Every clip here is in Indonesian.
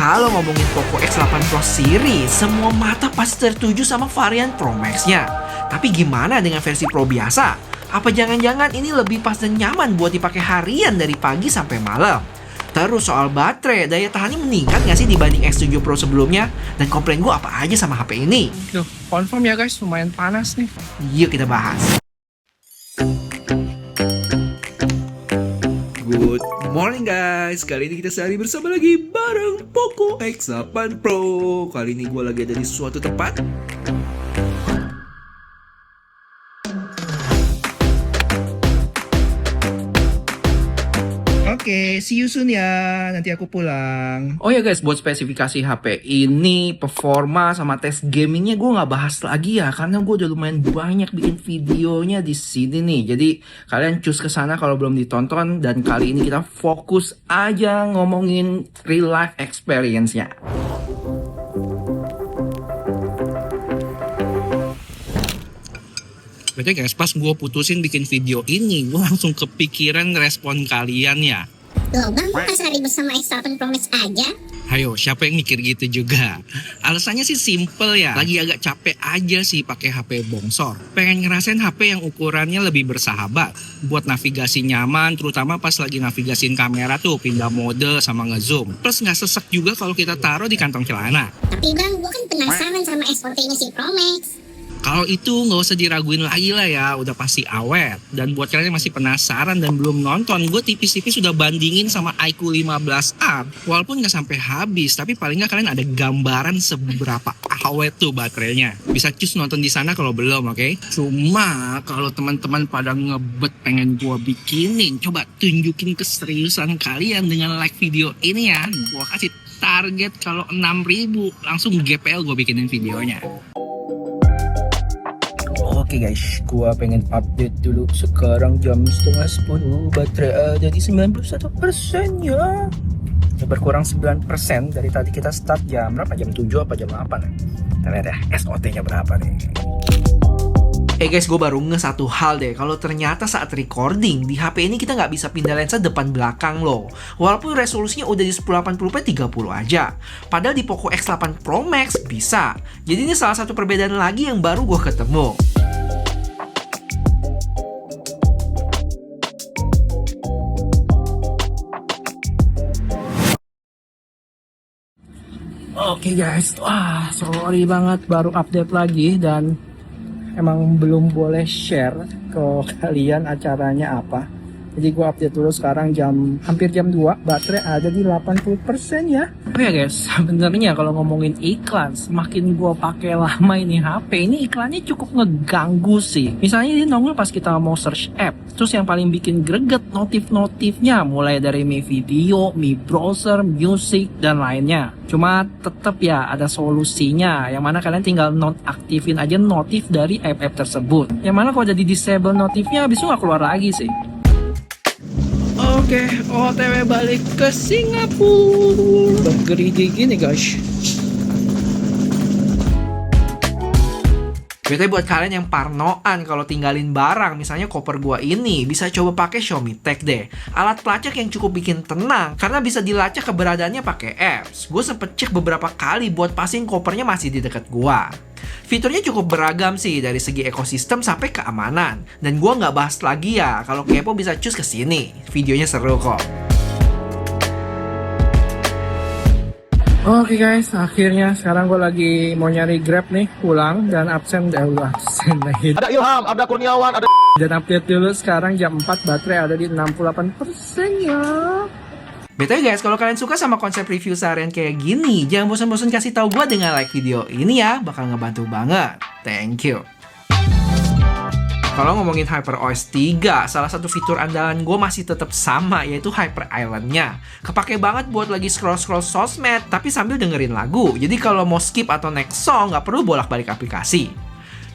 Kalau ngomongin Poco X8 Pro Series, semua mata pasti tertuju sama varian Pro Max-nya. Tapi gimana dengan versi Pro biasa? Apa jangan-jangan ini lebih pas dan nyaman buat dipakai harian dari pagi sampai malam? Terus soal baterai, daya tahannya meningkat nggak sih dibanding X7 Pro sebelumnya? Dan komplain gue apa aja sama HP ini? Duh, confirm ya guys, lumayan panas nih. Yuk kita bahas. Good morning guys, kali ini kita sehari bersama lagi bareng Poco X8 Pro. Kali ini gue lagi ada di suatu tempat. Oke, see you soon ya. Nanti aku pulang. Oh ya guys, buat spesifikasi HP ini, performa sama tes gamingnya gue nggak bahas lagi ya, karena gue udah lumayan banyak bikin videonya di sini nih. Jadi kalian cus ke sana kalau belum ditonton. Dan kali ini kita fokus aja ngomongin real life experience-nya. Berarti guys, pas gue putusin bikin video ini, gue langsung kepikiran respon kalian ya. Loh bang, pas hari bersama X8 Pro Max aja? Ayo, siapa yang mikir gitu juga? Alasannya sih simple ya, lagi agak capek aja sih pakai HP bongsor. Pengen ngerasain HP yang ukurannya lebih bersahabat, buat navigasi nyaman, terutama pas lagi navigasiin kamera tuh, pindah mode sama ngezoom. Plus nggak sesek juga kalau kita taruh di kantong celana. Tapi bang, gua kan penasaran sama S40-nya si Pro Max. Kalau itu nggak usah diraguin lagi lah ya, udah pasti awet. Dan buat kalian yang masih penasaran dan belum nonton, gue tipis-tipis sudah bandingin sama iQOO 15R. Walaupun nggak sampai habis, tapi paling nggak kalian ada gambaran seberapa awet tuh baterainya. Bisa cus nonton di sana kalau belum, oke? Cuma kalau teman-teman pada ngebet pengen gue bikinin, coba tunjukin keseriusan kalian dengan like video ini ya. Gue kasih target kalau 6.000 langsung GPL gue bikinin videonya. Oke guys, gua pengen update dulu. Sekarang jam 9:30, baterai ada di 91% ya. Ya berkurang 9% dari tadi kita start jam berapa? Jam 7 apa jam 8 ya? Kita lihat ya SOT-nya berapa nih. Guys, gue baru nge satu hal deh. Kalau ternyata saat recording di HP ini kita nggak bisa pindah lensa depan belakang loh. Walaupun resolusinya udah di 1080p 30 aja. Padahal di Poco X8 Pro Max bisa. Jadi ini salah satu perbedaan lagi yang baru gue ketemu. Oke guys, wah sorry banget baru update lagi dan emang belum boleh share ke kalian acaranya apa. Jadi gue update dulu sekarang hampir jam 2, baterai ada di 80% ya. Oh ya guys, sebenarnya kalau ngomongin iklan, semakin gue pakai lama ini HP, ini iklannya cukup ngeganggu sih. Misalnya ini nongol pas kita mau search app, terus yang paling bikin greget notif-notifnya, mulai dari Mi Video, Mi Browser, Music, dan lainnya. Cuma tetap ya ada solusinya, yang mana kalian tinggal nonaktifin aja notif dari app-app tersebut. Yang mana kalau udah di disable notifnya, habis itu nggak keluar lagi sih. Oke, OTW balik ke Singapura. Bergerigi gini guys. Biasanya buat kalian yang parnoan kalau tinggalin barang, misalnya koper gua ini, bisa coba pakai Xiaomi Tag deh. Alat pelacak yang cukup bikin tenang, karena bisa dilacak keberadaannya pakai apps. Gue sempet cek beberapa kali buat pastiin kopernya masih di dekat gua. Fiturnya cukup beragam sih, dari segi ekosistem sampai keamanan. Dan gua nggak bahas lagi ya, kalau kepo bisa cus ke sini. Videonya seru kok. Oke guys, akhirnya sekarang gue lagi mau nyari Grab nih, pulang dan absen absen lagi. Ada Ilham, ada Kurniawan, ada Dan update dulu sekarang jam 4, baterai ada di 68% ya. BTW guys, kalau kalian suka sama konsep review seharian kayak gini, jangan bosan-bosan kasih tahu gue dengan like video ini ya, bakal ngebantu banget. Thank you. Kalau ngomongin HyperOS 3, salah satu fitur andalan gue masih tetap sama, yaitu Hyper Island-nya. Kepake banget buat lagi scroll-scroll sosmed, tapi sambil dengerin lagu. Jadi kalau mau skip atau next song, nggak perlu bolak-balik aplikasi.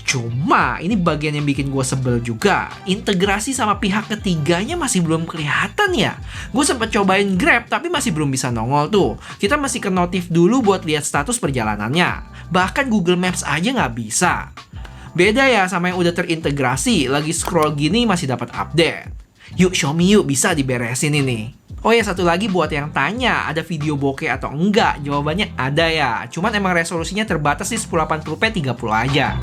Cuma, ini bagian yang bikin gue sebel juga. Integrasi sama pihak ketiganya masih belum kelihatan ya. Gue sempet cobain Grab, tapi masih belum bisa nongol tuh. Kita masih ke notif dulu buat lihat status perjalanannya. Bahkan Google Maps aja nggak bisa. Beda ya sama yang udah terintegrasi, lagi scroll gini masih dapat update. Yuk Xiaomi yuk, bisa diberesin ini. Oh ya, satu lagi buat yang tanya, ada video bokeh atau enggak? Jawabannya ada ya. Cuman emang resolusinya terbatas di 1080p 30 aja.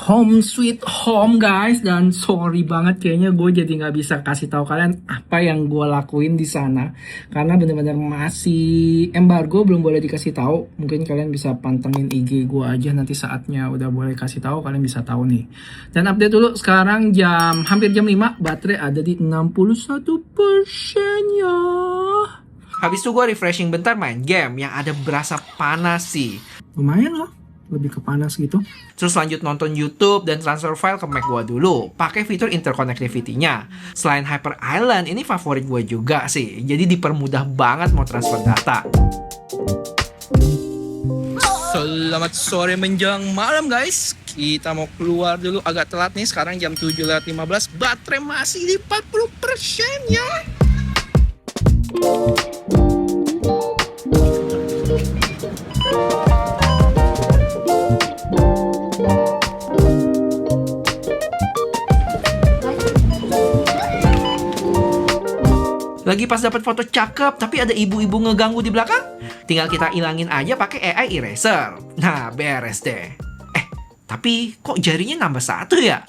Home sweet home guys, dan sorry banget kayaknya gue jadi nggak bisa kasih tahu kalian apa yang gue lakuin di sana karena bener-bener masih embargo, belum boleh dikasih tahu. Mungkin kalian bisa pantengin IG gue aja, nanti saatnya udah boleh kasih tahu kalian bisa tahu nih. Dan update dulu, sekarang hampir jam 5, baterai ada di 61% ya. Habis itu gue refreshing bentar main game yang ada berasa panas sih. Lumayan loh, lebih ke panas gitu. Terus lanjut nonton YouTube dan transfer file ke Mac gue dulu. Pakai fitur interconnectivity-nya. Selain Hyper Island, ini favorit gue juga sih. Jadi dipermudah banget mau transfer data. Selamat sore menjelang malam guys. Kita mau keluar dulu agak telat nih. Sekarang jam 7:15. Baterai masih di 40% ya. Lagi pas dapat foto cakep, tapi ada ibu-ibu ngeganggu di belakang? Tinggal kita ilangin aja pakai AI eraser. Nah, beres deh. Tapi kok jarinya nambah 1 ya?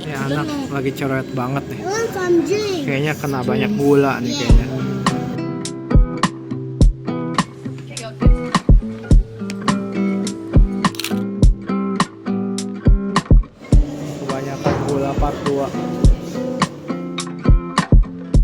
Ini anak lagi coret banget nih. Kayaknya kena banyak gula nih kayaknya. Kebanyakan gula part 2.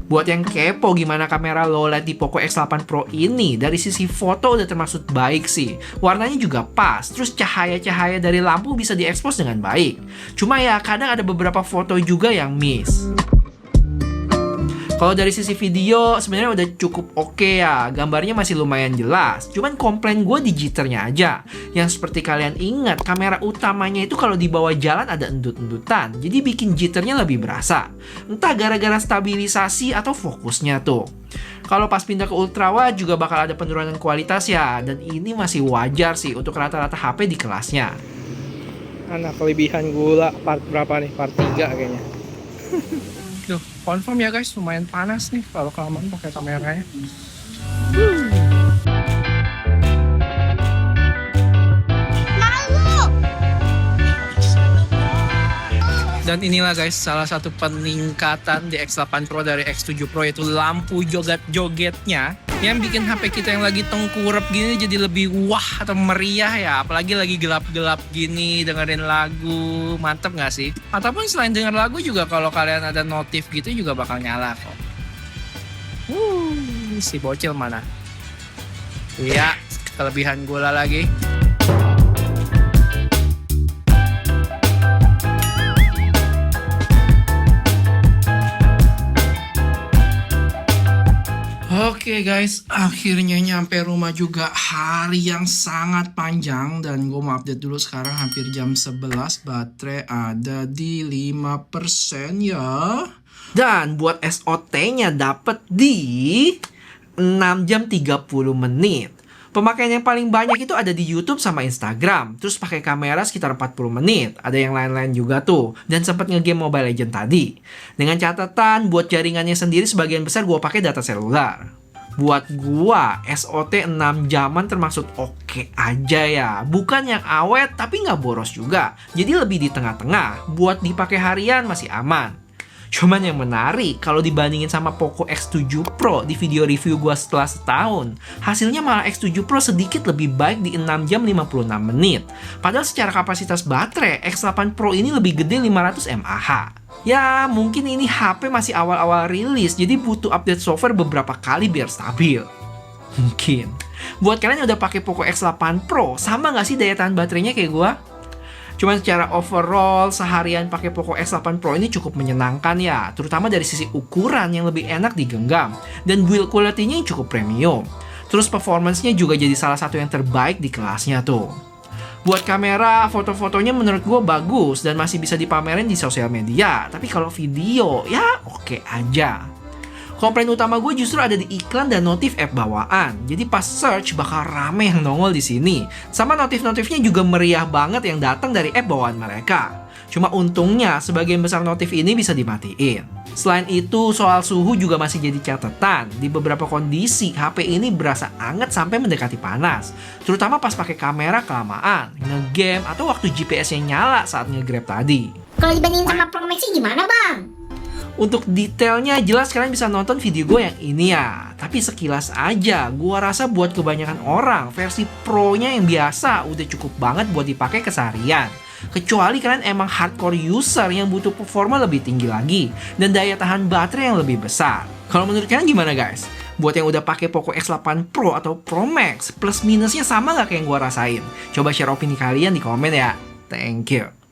Buat yang kepo gimana kamera low light di Poco X8 Pro ini, dari sisi foto udah termasuk baik sih. Warnanya juga pas, terus cahaya-cahaya dari lampu bisa diekspos dengan baik. Cuma ya kadang ada beberapa foto juga yang miss. Kalau dari sisi video sebenarnya udah cukup oke ya, gambarnya masih lumayan jelas. Cuman komplain gue di jitternya aja. Yang seperti kalian ingat, kamera utamanya itu kalau dibawa jalan ada endut-endutan, jadi bikin jitternya lebih berasa. Entah gara-gara stabilisasi atau fokusnya tuh. Kalau pas pindah ke ultrawide juga bakal ada penurunan kualitas ya, dan ini masih wajar sih untuk rata-rata HP di kelasnya. Anak kelebihan gula part berapa nih? Part 3 kayaknya. Duh, confirm ya guys, lumayan panas nih kalau kelamaan pakai kameranya. Dan inilah guys salah satu peningkatan di X8 Pro dari X7 Pro, yaitu lampu joget-jogetnya yang bikin HP kita yang lagi tengkurap gini jadi lebih wah atau meriah ya. Apalagi lagi gelap-gelap gini dengerin lagu, mantep gak sih? Ataupun selain denger lagu juga kalau kalian ada notif gitu juga bakal nyala kok. Si bocil mana? Iya, kelebihan gula lagi. Oke guys, akhirnya nyampe rumah juga. Hari yang sangat panjang dan gue mau update dulu. Sekarang hampir jam 11, baterai ada di 5% ya. Dan buat SOT-nya dapet di 6 jam 30 menit. Pemakaian yang paling banyak itu ada di YouTube sama Instagram. Terus pakai kamera sekitar 40 menit. Ada yang lain-lain juga tuh. Dan sempat ngegame Mobile Legends tadi. Dengan catatan buat jaringannya sendiri sebagian besar gua pakai data seluler. Buat gua SOT 6 jaman termasuk oke aja ya. Bukan yang awet tapi nggak boros juga. Jadi lebih di tengah-tengah. Buat dipakai harian masih aman. Cuman yang menarik, kalau dibandingin sama Poco X7 Pro di video review gua setelah setahun, hasilnya malah X7 Pro sedikit lebih baik di 6 jam 56 menit. Padahal secara kapasitas baterai, X8 Pro ini lebih gede 500 mAh. Ya, mungkin ini HP masih awal-awal rilis, jadi butuh update software beberapa kali biar stabil. Mungkin. Buat kalian yang udah pakai Poco X8 Pro, sama nggak sih daya tahan baterainya kayak gua? Cuman secara overall, seharian pakai Poco X8 Pro ini cukup menyenangkan ya, terutama dari sisi ukuran yang lebih enak digenggam, dan build quality-nya yang cukup premium. Terus performance-nya juga jadi salah satu yang terbaik di kelasnya tuh. Buat kamera, foto-fotonya menurut gue bagus dan masih bisa dipamerin di sosial media, tapi kalau video, ya oke aja. Komplain utama gue justru ada di iklan dan notif app bawaan. Jadi pas search bakal rame yang nongol di sini. Sama notif-notifnya juga meriah banget yang datang dari app bawaan mereka. Cuma untungnya sebagian besar notif ini bisa dimatiin. Selain itu, soal suhu juga masih jadi catatan. Di beberapa kondisi, HP ini berasa anget sampai mendekati panas. Terutama pas pakai kamera kelamaan, nge-game, atau waktu GPS-nya nyala saat nge-grab tadi. Kalau dibandingin sama Pro Max sih gimana bang? Untuk detailnya jelas kalian bisa nonton video gue yang ini ya. Tapi sekilas aja, gue rasa buat kebanyakan orang, versi Pro-nya yang biasa udah cukup banget buat dipakai keseharian. Kecuali kalian emang hardcore user yang butuh performa lebih tinggi lagi dan daya tahan baterai yang lebih besar. Kalau menurut kalian gimana guys? Buat yang udah pakai Poco X8 Pro atau Pro Max, plus minusnya sama nggak kayak yang gue rasain? Coba share opini kalian di komen ya. Thank you.